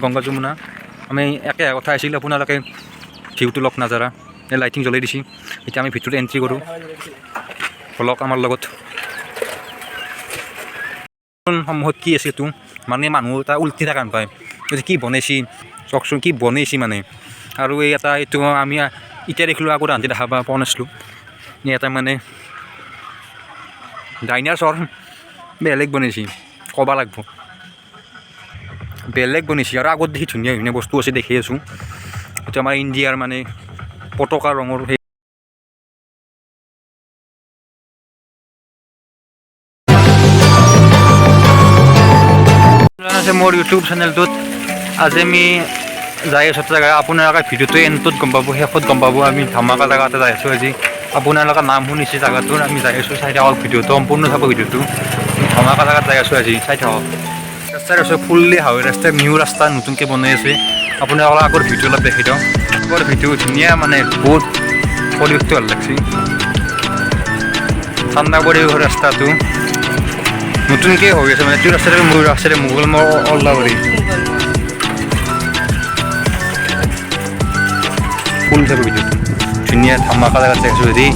গংগা যমুনা আমি একে কথা আছিল আপোনালোকে ভিউটো লওক নাজাৰা এই লাইটিং জ্বলাই দিছি এতিয়া আমি ভিতৰত এণ্ট্ৰি কৰোঁ বলক আমাৰ লগত সমূহত কি আছে এইটো মানে মানুহ এটা উল্টি থকা পায় কি বনাইছি চাওকচোন কি বনাইছি মানে আৰু এই এটা এইটো আমি এতিয়া দেখিলোঁ আগত আনটি দেখা পোৱা নাছিলোঁ এটা মানে ডাইনাছৰ বেলেগ বনাইছি ক'ব লাগিব বেলেগ বনাইছি আৰু আগত দেখি ধুনীয়া ধুনীয়া বস্তু আছে দেখি আছোঁ এইটো আমাৰ ইণ্ডিয়াৰ মানে পতাকা ৰঙৰ সেই আছে মোৰ ইউটিউব চেনেলটোত আজি আমি যাই আছোঁ জেগা আপোনালোকে ভিডিঅ'টো এণ্ডত গম পাব শেষত গম পাব আমি ধামাকা জেগা এটা যাই আছোঁ আজি আপোনালোকে নাম শুনিছে জেগাটোৰ আমি যাই আছোঁ চাই থাকক ভিডিঅ'টো সম্পূৰ্ণ চাব ভিডিঅ'টো ধামাকা জেগাত যাই আছোঁ আজি চাই থাকক ৰাস্তাৰ আছে ফুল্লি হাৱে ৰাস্তা নিউ ৰাস্তা নতুনকৈ বনাই আছে আপোনালোকৰ আগৰ ভিডিঅ' অলপ দেখি দিওঁ আগৰ ভিডিঅ' ধুনীয়া মানে বহুত পৰিৱেশটো ভাল লাগছে ঠাণ্ডা পৰিৱেশৰ ৰাস্তাটো নতুনকৈ হৈ আছে মানে তোৰ ৰাস্তাৰে মোগল অল্লাবাৰী ফুল চাব ভিডিঅ'টো ধুনীয়া ধামাকা জেগাত চাই আছোঁ যদি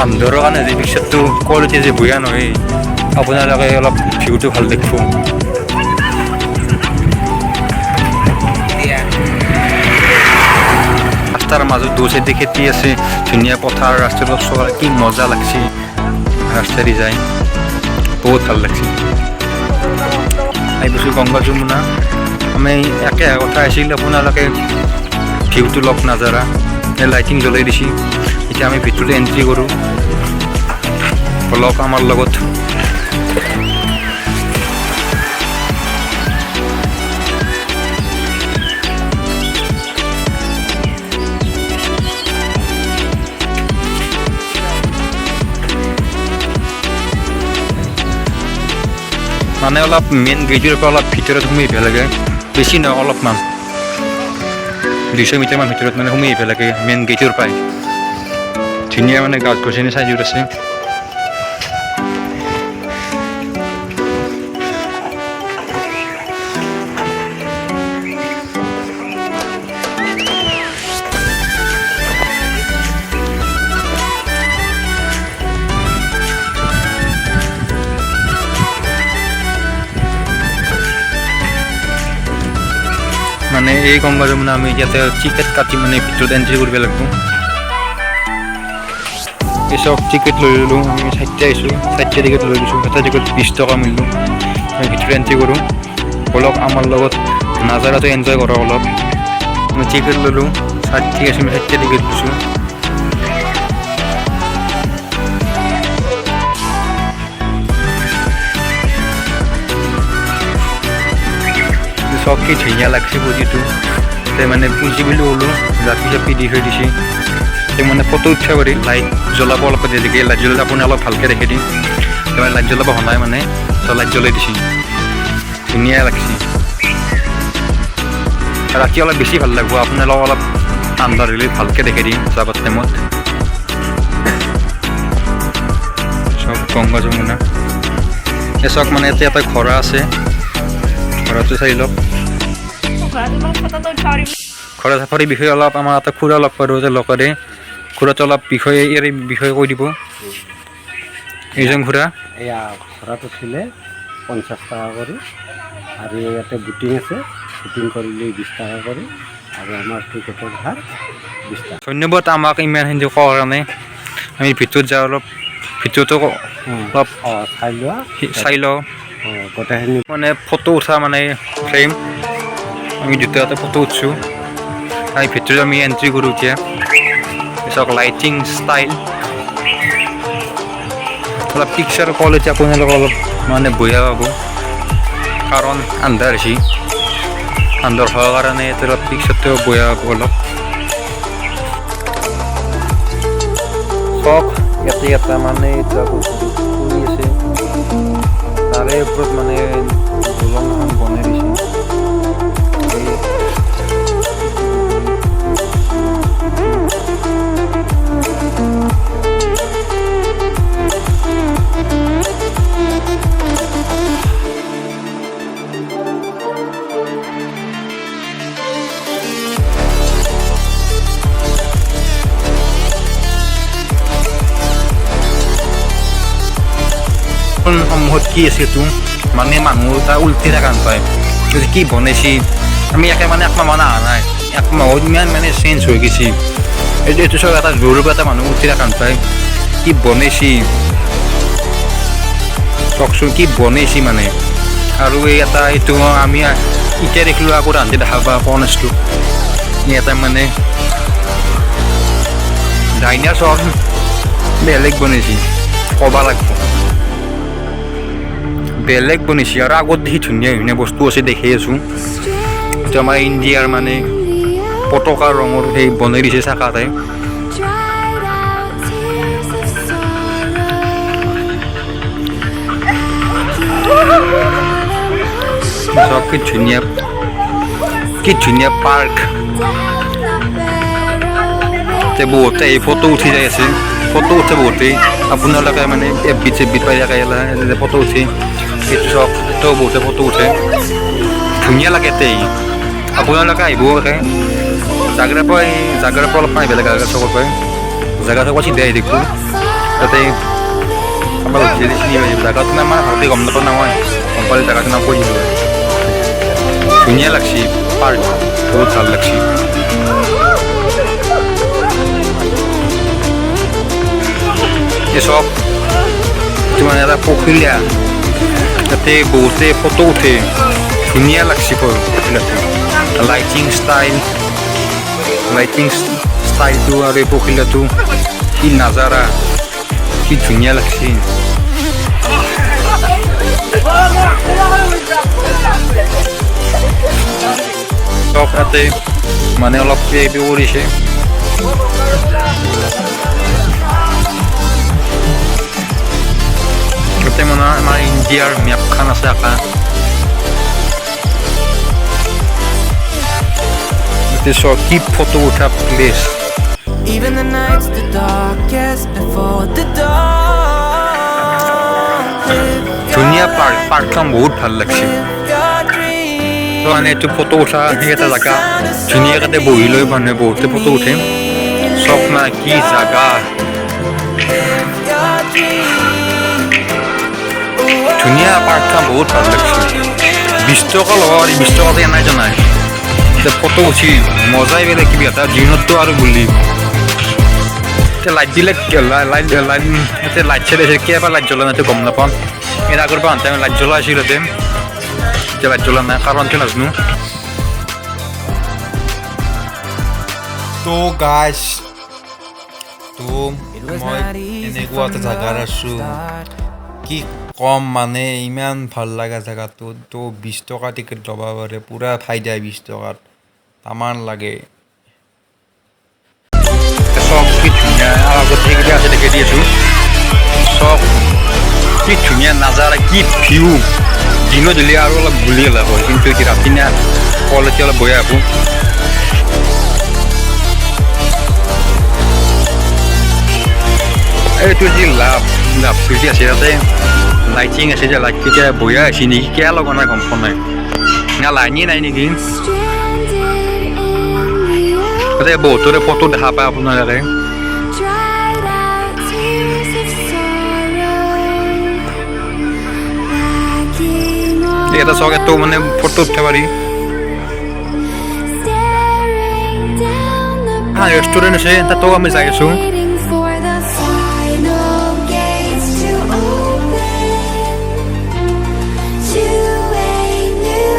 আন্ধাৰৰ কাৰণে যে পিকচাৰটো কোৱালিটি যে বয়া নহয় আপোনালোকে অলপ ভিউটো ভাল দেখিব ৰাস্তাৰ মাজত দু চাইডে খেতি আছে ধুনীয়া পথাৰ ৰাস্তাটো চলা কি মজা লাগছে ৰাস্তাদি যায় বহুত ভাল লাগছে আহিছোঁ গংগা যমুনা আমি একে কথা আছিল আপোনালোকে ভিউটো লওক নাজাৰা এই লাইটিং জ্বলাই দিছি এতিয়া আমি ভিতৰত এণ্ট্ৰি কৰোঁ বলক আমাৰ লগত মানে অলপ মেইন গেটৰ পৰা অলপ ভিতৰত সোমাই আহিব লাগে বেছি নহয় অলপমান 200 মিটাৰমান ভিতৰত মানে সোমাই আহিব লাগে মেইন গেটৰ পৰাই ধুনীয়া মানে গাছ গছনি চাইডত আছে মানে এই গংগা যমুনা আমি ইয়াতে টিকেট কাটি মানে ভিতৰত এণ্ট্ৰি কৰিব লাগিব এই চব টিকেট লৈ ল'লোঁ আমি 60 আহিছোঁ 60 টিকেট লৈ লৈছোঁ এটা টিকেট 20 টকা মিলিলোঁ আমি ভিতৰত এণ্ট্ৰি কৰোঁ বলক আমাৰ লগত নাজাৰাটো এনজয় কৰক অলপ আমি টিকেট ল'লোঁ 60 আছে আমি 60 টিকেট লৈছোঁ চব কি ধুনীয়া লাগছে পুঁজিটো মানে পুঁজি বুলি ক'লোঁ জাপি জাপি দি থৈ দিছে মানে ফটো উঠিব পাৰি লাইট জ্বলাব অলপ দেৰিকৈ লাইট জ্বলালে আপুনি অলপ ভালকৈ দেখি দিম লাইট জ্বলাব সনাই মানে লাইট জ্বলাই দিছে ধুনীয়া লাগছে ৰাতি অলপ বেছি ভাল লাগিব আপোনালোক অলপ আন্ধাৰ হ'লে ভালকৈ দেখি দিম যাবৰ টাইমত চব গংগা যমুনা এই চক মানে ইয়াতে এটা ঘৰ আছে ঘৰটো চাই লওক ঘৰৰ চাফাৰীৰ বিষয়ে অলপ আমাৰ এটা খুৰা লগ পালোঁ যে লগতে খুৰাটো অলপ ইয়াৰ বিষয়ে কৈ দিব এইজন খুৰা এয়া ঘোৰাটো ছিলে 50 টাকা কৰি আৰু ইয়াতে বুটিং আছে বুটিং কৰিলে 20 টাকা কৰি আৰু আমাৰ টিকেটৰ ভাড়া 20 টাকা ধন্যবাদ আমাক ইমানখিনি কোৱাৰ কাৰণে আমি ভিতৰত যাওঁ অলপ ভিতৰতো অলপ চাই লওঁ গোটেইখিনি মানে ফটো উঠা মানে ফ্ৰেম আমি দুটাতে ফটো উঠছোঁ আমি ভিতৰত আমি এণ্ট্ৰি কৰোঁ এতিয়া চাওক লাইটিং ষ্টাইল অলপ পিকচাৰ কোৱালিটি আপোনালোকে অলপ মানে বঢ়িয়া পাব কাৰণ আন্ধাৰ হৈছে আন্ধাৰ হোৱাৰ কাৰণে ইয়াতে অলপ পিকচাৰটো বঢ়িয়া পাব অলপ চাওক ইয়াতে এটা মানে এইটো আকৌ কৰি আছে তাৰে ওপৰত মানে দলং এখন বনাই দিছে সমূহত কি আছে এইটো মানে মানুহ এটা উল্টি থকা পায় কি বনাইছি আমি একে মানে একমাহ মান অহা নাই একমাহত ইমান মানে চেঞ্জ হৈ গৈছে এইটো চব এটা জোৰৰ পৰা এটা মানুহ উল্টি থকা পায় কি বনাইছি চাওকচোন কি বনাইছি মানে আৰু এই এটা এইটো আমি এতিয়া দেখিলোঁ আকৌ ৰান্ধি দেখা পোৱা নাছিলোঁ এটা মানে ডাইনাছৰ বেলেগ বনাইছে ক'ব লাগিব বেলেগ বনাইছে আৰু আগত দেখি ধুনীয়া ধুনীয়া বস্তু আছে দেখি আছোঁ এইটো আমাৰ ইণ্ডিয়াৰ মানে পতাকা ৰঙৰ সেই বনাই দিছে চাকাতে চব কি ধুনীয়া পাৰ্ক বহুতে এই ফটো উঠি যাই আছে ফটো উঠে বহুতেই আপোনালোকে মানে এফবিত পাই থাকে ফটো উঠি সেইটো চব তো বহুতে ফটো উঠে ধুনীয়া লাগে তেই আপোনালোকে আহিব জাগাৰ পৰা অলপ পাই বেলেগ জাগা চবৰ পৰাই জাগা চব চিধাই আহি দেখোঁ তাতে আমাৰ উঠি চিনি পাই জাগাটো আমাৰ ভালকৈ গম নাপাওঁ নহয় গম পালে জাগাটোৰ নাম কৈ দিলোঁ ধুনীয়া লাগছি পাৰ্ক বহুত ভাল লাগছি সব মানে এটা পখিলা তাতে বহুতে ফটো উঠে ধুনীয়া লাগছে পখিলাটো লাইটিং ষ্টাইলটো আৰু এই পখিলাটো কি নাজাৰা কি ধুনীয়া লাগছে চব তাতে মানে অলপ কিবা কৰিছে তাতে মানে আমাৰ ইণ্ডিয়াৰ মেপখন আছে আঁকা তাতে চব কি ফটো উঠা প্লেচ ধুনীয়া পাৰ্কখন বহুত ভাল লাগছে মানে এইটো ফটো উঠা এটা জেগা ধুনীয়াকৈ বহি লৈ মানুহে বহুতে ফটো উঠে চব মানে কি জেগা ধুনীয়া পাৰ্কখন বহুত ভাল লাগছে 20 টকা ল'ব পাৰি 20 টকাতে নাই জনাই ফটো উঠি মজাই বেলেগ কিবা এটা দিনততো আৰু বুলি লাইট দিলে লাইট চাইড আছে কেইবাৰ লাইট জ্বলা নাই গম নাপাওঁ এৰ আগৰ পৰা আনতে লাইট জ্বলা আছিল এতিয়া লাইট জ্বলা নাই কাৰণটো নাজানো তো গাইজ তো মই এনেকুৱা এটা জাগাত আছোঁ কি কম মানে ইমান ভাল লগা জেগাটো তো 20 টকা টিকেট ল'ব পাৰে পূৰা ফাইদা 20 টকাত তামান লাগে চব কি ধুনীয়া আৰু আগত সেইকেইটা আছে দেখি দি আছোঁ চব কি ধুনীয়া নাজাৰা কি ভিউ দিনত দিলে আৰু অলপ গুলি ওলাব কিন্তু এতিয়া ৰাতি না কলেজ অলপ বৈ আহোঁ এইটো যি লাভটো যি আছে তাতে লাইটিং আছে যে লাইট কেতিয়া বৈ আছে নেকি কিয় লগা নাই গম পোৱা নাই না লাইনেই নাই নেকি তাতে বহুতৰে ফটো দেখা পায় আপোনালোকে এটা চক এত মানে ফটো উঠতে পারি হ্যাঁ রেস্টুরেন্ট আছে তাতেও আমি যাই আছো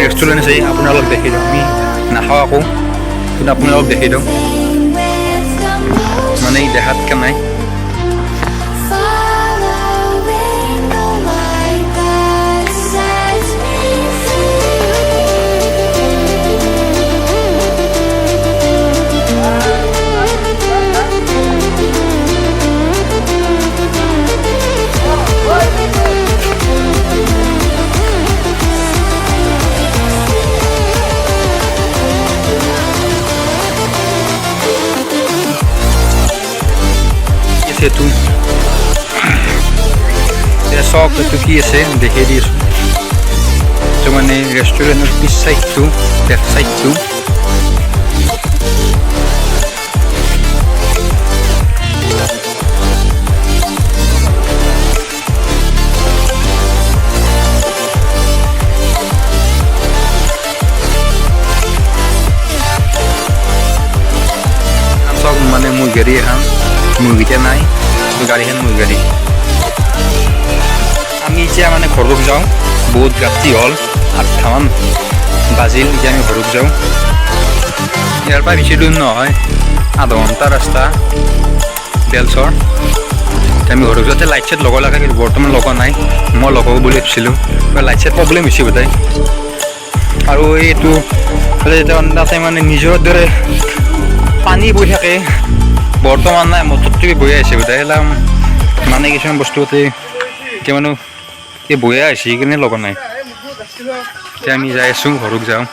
রেস্টুরেন্ট আছে আপোনালোক দেখি দিওঁ আমি নাখাওঁ আকৌ কিন্তু আপোনালোক দেখি দিওঁ মানে দেখাত কেনে itu ya sok itu ki আছে দেখে দিছো তো মানে রেস্টুরেন্টের পিছ সাইডটো ব্যাক সাইডটো গাড়ী এখন মুৰ্গীতে নাই গাড়ীখন মোৰ গাড়ী আমি এতিয়া মানে ঘৰত যাওঁ বহুত ৰাতি হ'ল 8টামান বাজিল এতিয়া আমি ঘৰত যাওঁ ইয়াৰ পৰা বেছি দূৰ নহয় আধা ঘণ্টা ৰাস্তা বেলচৰ আমি ঘৰত যাওঁতে লাইট চাইট লগা লাগে কিন্তু বৰ্তমান লগা নাই মই লগাব বুলি ভাবিছিলোঁ লাইট চাইট প্ৰব্লেম হৈছে বোধহয় আৰু এইটো তাতে মানে নিজৰ দৰে পানী বৈ থাকে বৰ্তমান নাই মটৰটো বৈ আহিছে বোধহয় মানে কিছুমান বস্তুতে এতিয়া মানুহ বৈয়া আহিছে সেইকাৰণে লগা নাই এতিয়া আমি যাই আছোঁ ঘৰত যাওঁ